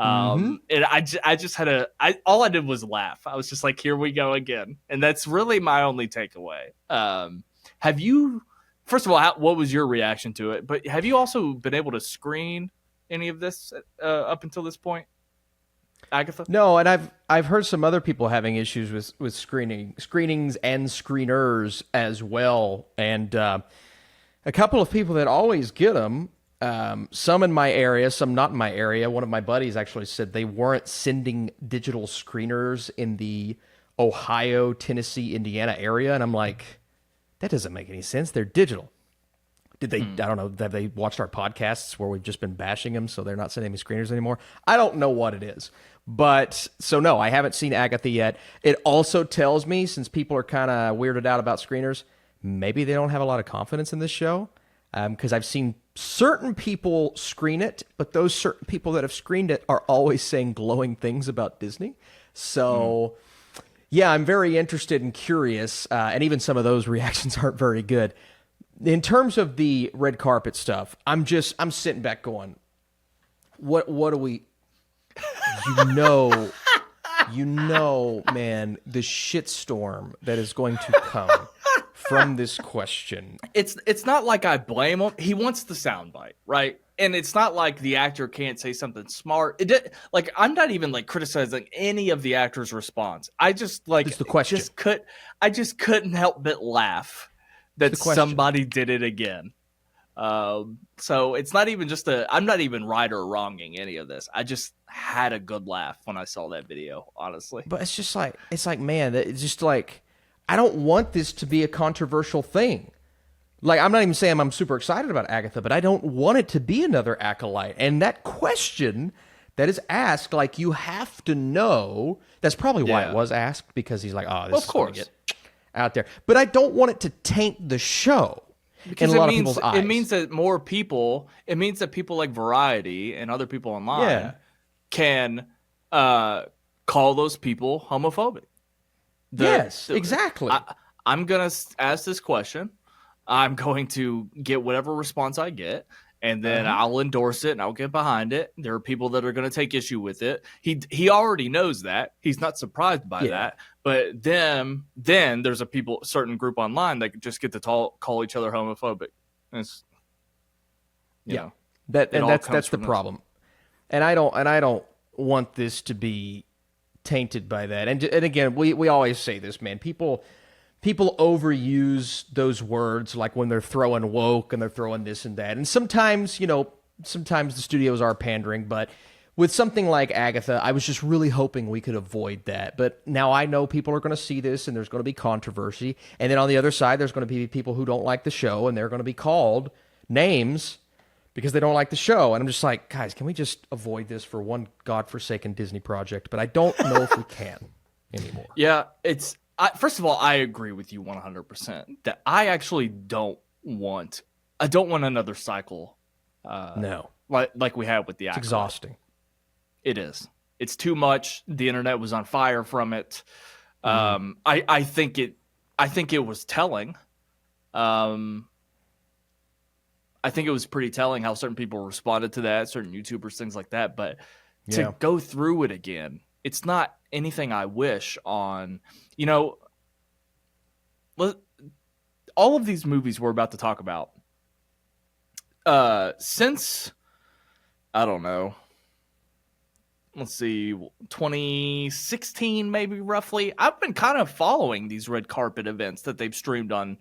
And I just had all I did was laugh. I was just like, here we go again. And that's really my only takeaway. Have you first of all, what was your reaction to it? But have you also been able to screen any of this up until this point, Agatha? No, and I've heard some other people having issues with screenings and screeners as well, and a couple of people that always get them. Some in my area, some not in my area. One of my buddies actually said they weren't sending digital screeners in the Ohio, Tennessee, Indiana area, and I'm like, that doesn't make any sense. They're digital. Did they? I don't know. Have they watched our podcasts where we've just been bashing them, so they're not sending me screeners anymore? I don't know what it is. But, so no, I haven't seen Agatha yet. It also tells me, since people are kind of weirded out about screeners, maybe they don't have a lot of confidence in this show. Because I've seen certain people screen it, but those certain people that have screened it are always saying glowing things about Disney. So, yeah, I'm very interested and curious, and even some of those reactions aren't very good. In terms of the red carpet stuff, I'm sitting back going, what do we, you know, man, the shitstorm that is going to come from this question. It's not like I blame him. He wants the soundbite, right? And it's not like the actor can't say something smart. Like, I'm not even like criticizing any of the actor's response. I just like it's the question. I just couldn't help but laugh that somebody did it again. So it's not even I'm not even right or wronging any of this. I just had a good laugh when I saw that video, honestly. But it's like, man, it's just like, I don't want this to be a controversial thing. Like, I'm not even saying I'm super excited about Agatha, but I don't want it to be another Acolyte. And that question that is asked, like, you have to know, that's probably why it was asked, because he's like, oh, this is going to get out there. But I don't want it to taint the show. Because it means that more people, it means that people like Variety and other people online can call those people homophobic. Yes, exactly. I'm going to ask this question. I'm going to get whatever response I get, and then I'll endorse it and I'll get behind it. There are people that are going to take issue with it. He already knows that. He's not surprised by that. But then there's a certain group online that just get to call each other homophobic. That's the problem. And I don't want this to be tainted by that. And again, we always say this, man. People overuse those words, like when they're throwing woke and they're throwing this and that. And sometimes the studios are pandering, but with something like Agatha, I was just really hoping we could avoid that. But now I know people are going to see this and there's going to be controversy. And then on the other side, there's going to be people who don't like the show and they're going to be called names because they don't like the show. And I'm just like, guys, can we just avoid this for one godforsaken Disney project? But I don't know if we can anymore. Yeah, first of all, I agree with you 100% that I actually don't want another cycle. No. Like we had with the Acolyte. It's exhausting. It is. It's too much. The internet was on fire from it. I think it was telling. I think it was pretty telling how certain people responded to that, certain YouTubers, things like that. But to go through it again, it's not anything I wish on, all of these movies we're about to talk about, since, I don't know, let's see, 2016 maybe roughly, I've been kind of following these red carpet events that they've streamed on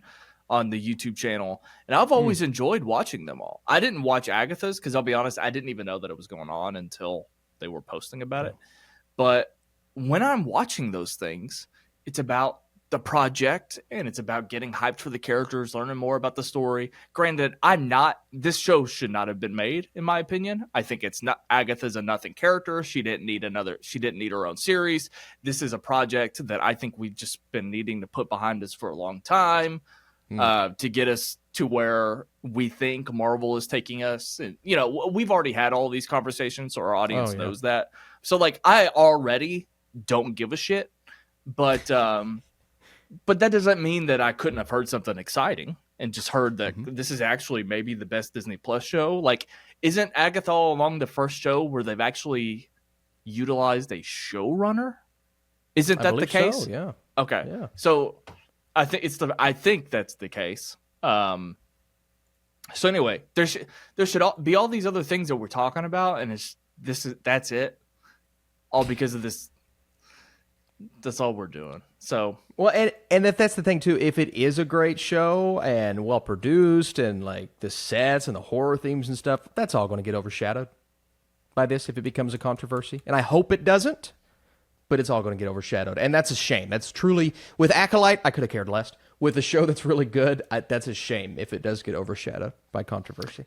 the YouTube channel, and I've always enjoyed watching them all. I didn't watch Agatha's because I'll be honest, I didn't even know that it was going on until they were posting about it. But when I'm watching those things, it's about the project and it's about getting hyped for the characters, learning more about the story. Granted, this show should not have been made, in my opinion. I think Agatha's a nothing character. She didn't need her own series. This is a project that I think we've just been needing to put behind us for a long time, to get us to where we think Marvel is taking us. And, we've already had all these conversations, so our audience knows that. So like, I already don't give a shit, but that doesn't mean that I couldn't have heard something exciting and just heard that this is actually maybe the best Disney Plus show. Like, isn't Agatha All Along the first show where they've actually utilized a showrunner? Isn't that the case? So, yeah. Okay. Yeah. So I think that's the case. So anyway, there should be all these other things that we're talking about, and that's it, all because of this. That's all we're doing. So well, and if that's the thing too, if it is a great show and well produced and like the sets and the horror themes and stuff, that's all going to get overshadowed by this if it becomes a controversy. And I hope it doesn't, but it's all going to get overshadowed, and that's a shame. That's truly, with Acolyte, I could have cared less. With a show that's really good, that's a shame if it does get overshadowed by controversy.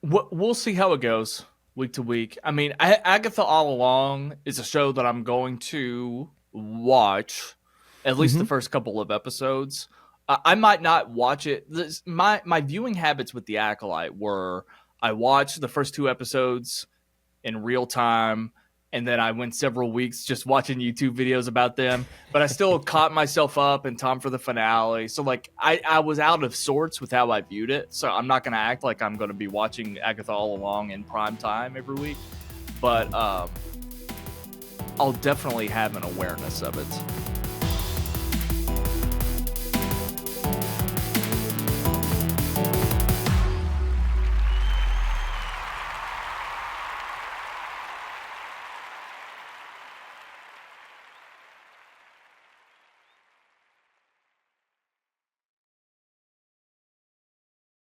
We'll see how it goes week to week. I mean, Agatha All Along is a show that I'm going to watch at least the first couple of episodes. I might not watch it. My viewing habits with The Acolyte were I watched the first 2 episodes in real time, and then I went several weeks just watching YouTube videos about them. But I still caught myself up in time for the finale. So, like, I was out of sorts with how I viewed it. So I'm not going to act like I'm going to be watching Agatha All Along in prime time every week. But I'll definitely have an awareness of it.